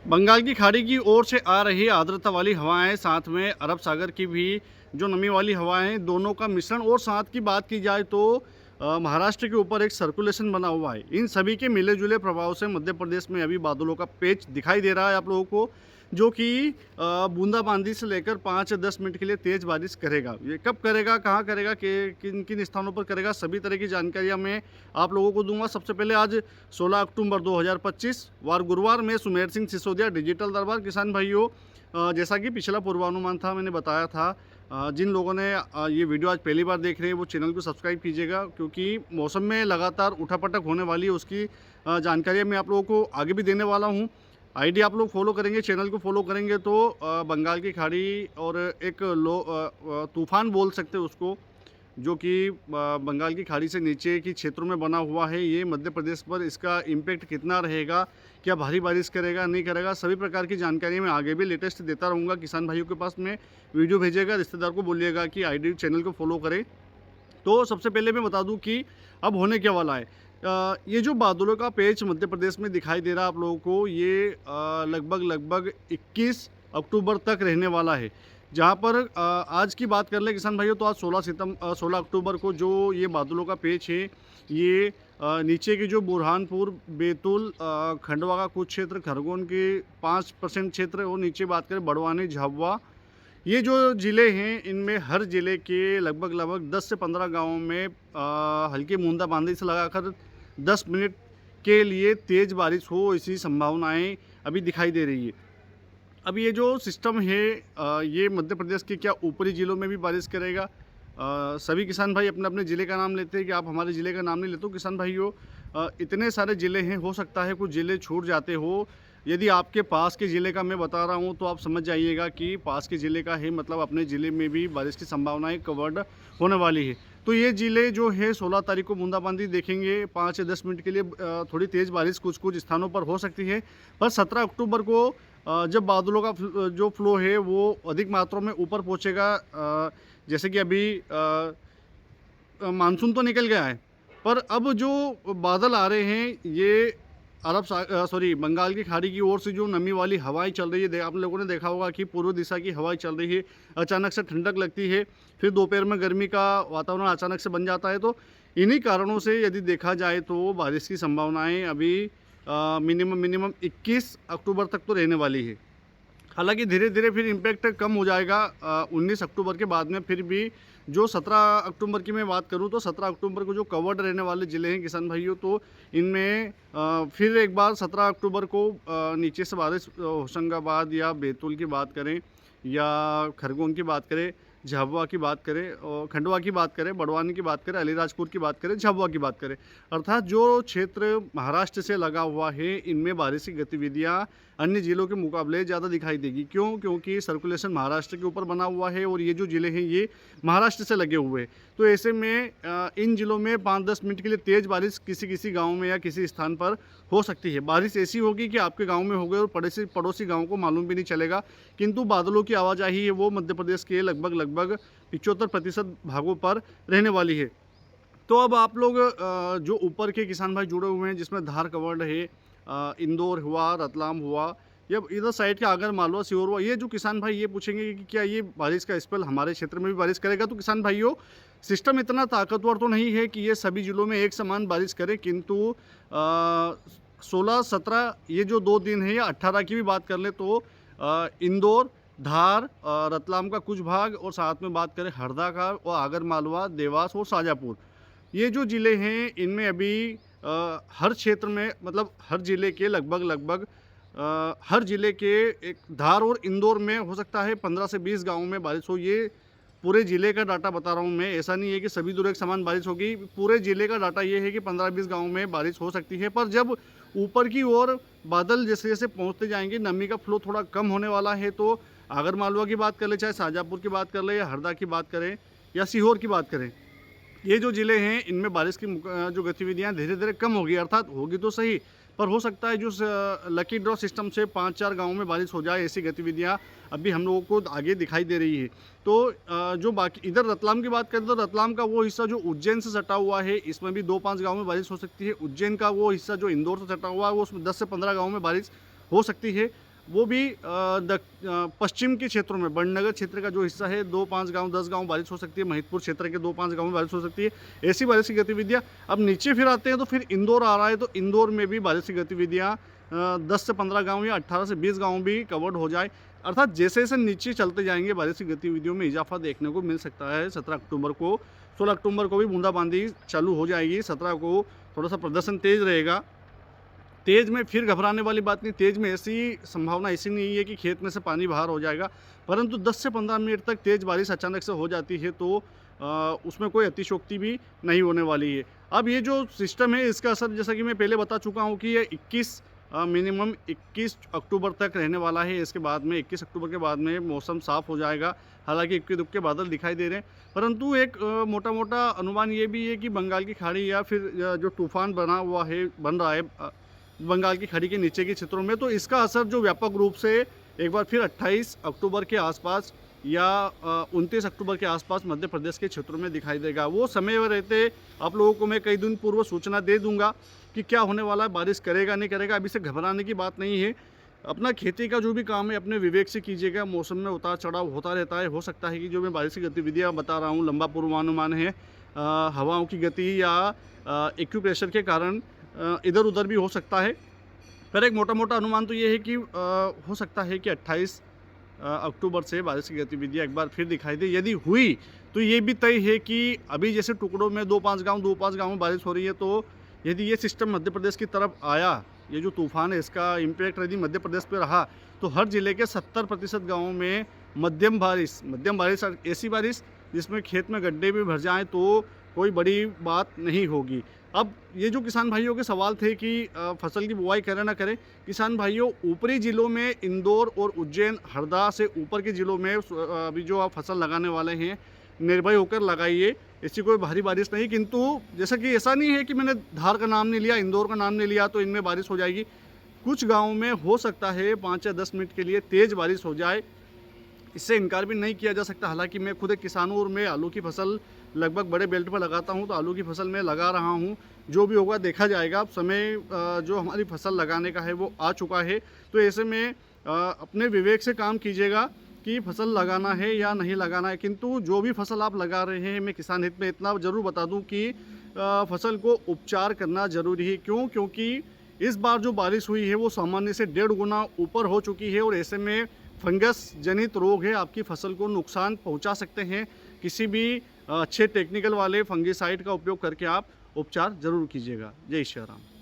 बंगाल की खाड़ी की ओर से आ रही आर्द्रता वाली हवाएं, साथ में अरब सागर की भी जो नमी वाली हवाएं, दोनों का मिश्रण। और साथ की बात की जाए तो महाराष्ट्र के ऊपर एक सर्कुलेशन बना हुआ है। इन सभी के मिले जुले प्रभाव से मध्य प्रदेश में अभी बादलों का पेच दिखाई दे रहा है आप लोगों को, जो कि बूंदाबांदी से लेकर 5-10 मिनट के लिए तेज़ बारिश करेगा। ये कब करेगा, कहाँ करेगा, किन किन स्थानों पर करेगा, सभी तरह की जानकारियाँ मैं आप लोगों को दूंगा। सबसे पहले आज 16 अक्टूबर 2025 वार गुरुवार में सुमेर सिंह सिसोदिया डिजिटल दरबार। किसान भाइयों, जैसा कि पिछला पूर्वानुमान था, मैंने बताया था, जिन लोगों ने ये वीडियो आज पहली बार देख रहे हैं वो चैनल को सब्सक्राइब कीजिएगा, क्योंकि मौसम में लगातार उठापटक होने वाली है, उसकी जानकारियाँ मैं आप लोगों को आगे भी देने वाला हूँ। आईडी आप लोग फॉलो करेंगे, चैनल को फॉलो करेंगे तो बंगाल की खाड़ी और एक तूफान बोल सकते हैं उसको, जो कि बंगाल की खाड़ी से नीचे की क्षेत्रों में बना हुआ है, ये मध्य प्रदेश पर इसका इम्पैक्ट कितना रहेगा, क्या भारी बारिश करेगा, नहीं करेगा, सभी प्रकार की जानकारी मैं आगे भी लेटेस्ट देता रहूँगा। किसान भाइयों के पास में वीडियो भेजिएगा, रिश्तेदार को बोलिएगा कि आईडी चैनल को फॉलो करें। तो सबसे पहले मैं बता दूं कि अब होने क्या वाला है। ये जो बादलों का पैच मध्य प्रदेश में दिखाई दे रहा है आप लोगों को, ये लगभग 21 अक्टूबर तक रहने वाला है। जहाँ पर आज की बात कर ले किसान भाइयों, तो आज 16 अक्टूबर को जो ये बादलों का पैच है, ये नीचे की जो बुरहानपुर, बैतूल, खंडवा का कुछ क्षेत्र, खरगोन के 5% क्षेत्र, और नीचे बात करें बड़वानी, झाबुआ, ये जो ज़िले हैं, इनमें हर ज़िले के लगभग 10 से 15 गाँवों में हल्की बूंदाबांदी से लगाकर 10 मिनट के लिए तेज़ बारिश हो, ऐसी संभावनाएं अभी दिखाई दे रही है। अब ये जो सिस्टम है, ये मध्य प्रदेश के क्या ऊपरी ज़िलों में भी बारिश करेगा। सभी किसान भाई अपने अपने ज़िले का नाम लेते हैं कि आप हमारे ज़िले का नाम नहीं लेते हो। किसान भाइयों, इतने सारे ज़िले हैं, हो सकता है कुछ ज़िले छूट जाते हो। यदि आपके पास के ज़िले का मैं बता रहा हूँ तो आप समझ जाइएगा कि पास के ज़िले का है, मतलब अपने ज़िले में भी बारिश की संभावनाएं कवर्ड होने वाली है। तो ये ज़िले जो है 16 तारीख को बूंदाबांदी देखेंगे, 5 से 10 मिनट के लिए थोड़ी तेज़ बारिश कुछ कुछ स्थानों पर हो सकती है। पर 17 अक्टूबर को जब बादलों का जो फ्लो है वो अधिक मात्रा में ऊपर पहुँचेगा, जैसे कि अभी मानसून तो निकल गया है, पर अब जो बादल आ रहे हैं, ये बंगाल की खाड़ी की ओर से जो नमी वाली हवाएं चल रही है, आप लोगों ने देखा होगा कि पूर्व दिशा की हवाएं चल रही है, अचानक से ठंडक लगती है, फिर दोपहर में गर्मी का वातावरण अचानक से बन जाता है। तो इन्हीं कारणों से यदि देखा जाए तो बारिश की संभावनाएं अभी मिनिमम 21 अक्टूबर तक तो रहने वाली है। हालांकि धीरे धीरे फिर इम्पैक्ट कम हो जाएगा 19 अक्टूबर के बाद में। फिर भी जो 17 अक्टूबर की मैं बात करूं तो 17 अक्टूबर को जो कवर्ड रहने वाले ज़िले हैं किसान भाइयों, तो इनमें फिर एक बार 17 अक्टूबर को नीचे से बारिश, होशंगाबाद या बैतूल की बात करें, या खरगोन की बात करें, झाबुआ की बात करें, और खंडवा की बात करें, बड़वानी की बात करें, अलीराजपुर की बात करें, झाबुआ की बात करें, अर्थात जो क्षेत्र महाराष्ट्र से लगा हुआ है, इनमें बारिश की गतिविधियां अन्य ज़िलों के मुकाबले ज़्यादा दिखाई देगी। क्यों? क्योंकि सर्कुलेशन महाराष्ट्र के ऊपर बना हुआ है और ये जो ज़िले हैं ये महाराष्ट्र से लगे हुए हैं। तो ऐसे में इन ज़िलों में 5-10 मिनट के लिए तेज़ बारिश किसी किसी गाँव में या किसी स्थान पर हो सकती है। बारिश ऐसी होगी कि आपके गाँव में हो गई और पड़ोसी गाँव को मालूम भी नहीं चलेगा। किंतु बादलों की आवाजाही है वो मध्य प्रदेश के लगभग 75% भागों पर रहने वाली है। तो अब आप लोग जो ऊपर के किसान भाई जुड़े हुए हैं, जिसमें धार कवर्ड है, इंदौर हुआ, रतलाम हुआ, या इधर साइड के आगर मालवा, सीहोर हुआ, ये जो किसान भाई ये पूछेंगे कि क्या ये बारिश का स्पेल हमारे क्षेत्र में भी बारिश करेगा। तो किसान भाइयों, सिस्टम इतना ताकतवर तो नहीं है कि ये सभी ज़िलों में एक समान बारिश करे, किंतु 16-17 ये जो 2 दिन है, या 18 की भी बात कर ले तो इंदौर, धार, रतलाम का कुछ भाग, और साथ में बात करें हरदा का, और आगर मालवा, देवास और शाजापुर, ये जो ज़िले हैं इनमें अभी हर क्षेत्र में, मतलब हर ज़िले के लगभग हर ज़िले के एक धार और इंदौर में हो सकता है 15 से 20 गाँवों में बारिश हो। ये पूरे ज़िले का डाटा बता रहा हूँ मैं, ऐसा नहीं है कि सभी दूर एक समान बारिश होगी। पूरे ज़िले का डाटा ये है कि 15-20 गाँवों में बारिश हो सकती है। पर जब ऊपर की ओर बादल जैसे जैसे पहुँचते जाएंगे, नमी का फ्लो थोड़ा कम होने वाला है। तो आगर मालवा की बात कर ले, चाहे शाजापुर की बात कर ले, या हरदा की बात करें, या सीहोर की बात करें, ये जो ज़िले हैं इनमें बारिश की जो गतिविधियां धीरे धीरे कम होगी, अर्थात होगी तो सही, पर हो सकता है जो लकी ड्रॉ सिस्टम से 5-4 गाँवों में बारिश हो जाए, ऐसी गतिविधियां अभी हम लोगों को आगे दिखाई दे रही है। तो जो बाकी इधर रतलाम की बात करें तो रतलाम का वो हिस्सा जो उज्जैन से सटा हुआ है, इसमें भी 2-5 गाँव में बारिश हो सकती है। उज्जैन का वो हिस्सा जो इंदौर से सटा हुआ है, वो उसमें 10 से 15 गाँव में बारिश हो सकती है। वो भी पश्चिम के क्षेत्रों में बड़नगर क्षेत्र का जो हिस्सा है 2-5 गांव 10 गांव बारिश हो सकती है, महिदपुर क्षेत्र के 2-5 गांव में बारिश हो सकती है। ऐसी बारिश की गतिविधियां अब नीचे फिर आते हैं तो फिर इंदौर आ रहा है, तो इंदौर में भी बारिश की गतिविधियां 10 से 15 गांव या 18 से 20 गांव भी कवर्ड हो जाए। अर्थात जैसे जैसे नीचे चलते जाएंगे बारिश की गतिविधियों में इजाफा देखने को मिल सकता है। 17 अक्टूबर को 16 अक्टूबर को भी बूंदाबांदी चालू हो जाएगी। 17 को थोड़ा सा प्रदर्शन तेज रहेगा। तेज़ में फिर घबराने वाली बात नहीं, तेज़ में ऐसी संभावना ऐसी नहीं है कि खेत में से पानी बाहर हो जाएगा, परंतु 10 से 15 मिनट तक तेज़ बारिश अचानक से हो जाती है तो उसमें कोई अतिशयोक्ति भी नहीं होने वाली है। अब ये जो सिस्टम है इसका असर जैसा कि मैं पहले बता चुका हूँ कि ये 21 मिनिमम 21 अक्टूबर तक रहने वाला है। इसके बाद में 21 अक्टूबर के बाद में मौसम साफ़ हो जाएगा। हालांकि इक्के-दुक्के बादल दिखाई दे रहे हैं, परंतु एक मोटा-मोटा अनुमान ये भी है कि बंगाल की खाड़ी या फिर जो तूफ़ान बन रहा है बंगाल की खाड़ी के नीचे के क्षेत्रों में, तो इसका असर जो व्यापक रूप से एक बार फिर 28 अक्टूबर के आसपास या 29 अक्टूबर के आसपास मध्य प्रदेश के क्षेत्रों में दिखाई देगा। वो समय में रहते आप लोगों को मैं कई दिन पूर्व सूचना दे दूंगा कि क्या होने वाला है, बारिश करेगा नहीं करेगा। अभी से घबराने की बात नहीं है। अपना खेती का जो भी काम है अपने विवेक से कीजिएगा। मौसम में उतार चढ़ाव होता रहता है। हो सकता है कि जो मैं बारिश की गतिविधियाँ बता रहा हूँ, लंबा पूर्वानुमान है, हवाओं की गति या एक्यूप्रेशर के कारण इधर उधर भी हो सकता है। पर एक मोटा-मोटा अनुमान तो ये है कि हो सकता है कि 28 अक्टूबर से बारिश की गतिविधियाँ एक बार फिर दिखाई दे। यदि हुई तो ये भी तय है कि अभी जैसे टुकड़ों में 2-5 गाँव में बारिश हो रही है, तो यदि ये सिस्टम मध्य प्रदेश की तरफ आया, ये जो तूफ़ान है इसका इम्पैक्ट यदि मध्य प्रदेश पे रहा, तो हर ज़िले के 70% गाँवों में मध्यम बारिश ऐसी बारिश जिसमें खेत में गड्ढे भी भर जाएँ तो कोई बड़ी बात नहीं होगी। अब ये जो किसान भाइयों के सवाल थे कि फसल की बुआई करें ना करें, किसान भाइयों ऊपरी ज़िलों में इंदौर और उज्जैन, हरदा से ऊपर के ज़िलों में अभी जो आप फसल लगाने वाले हैं निर्भय होकर लगाइए। इसकी कोई भारी बारिश नहीं, किंतु जैसा कि ऐसा नहीं है कि मैंने धार का नाम नहीं लिया, इंदौर का नाम नहीं लिया तो इनमें बारिश हो जाएगी। कुछ गाँव में हो सकता है 5 या 10 मिनट के लिए तेज़ बारिश हो जाए, इससे इनकार भी नहीं किया जा सकता। हालांकि मैं खुद एक किसान हूँ और मैं आलू की फसल लगभग बड़े बेल्ट पर लगाता हूँ, तो आलू की फसल मैं लगा रहा हूँ। जो भी होगा देखा जाएगा। अब समय जो हमारी फसल लगाने का है वो आ चुका है, तो ऐसे में अपने विवेक से काम कीजिएगा कि फसल लगाना है या नहीं लगाना है। किंतु जो भी फसल आप लगा रहे हैं, मैं किसान हित में इतना ज़रूर बता दूं कि फसल को उपचार करना ज़रूरी है। क्यों? क्योंकि इस बार जो बारिश हुई है वो सामान्य से 1.5 गुना ऊपर हो चुकी है और ऐसे में फंगस जनित रोग है, आपकी फसल को नुकसान पहुंचा सकते हैं। किसी भी अच्छे टेक्निकल वाले फंगिसाइड का उपयोग करके आप उपचार ज़रूर कीजिएगा। जय श्री राम।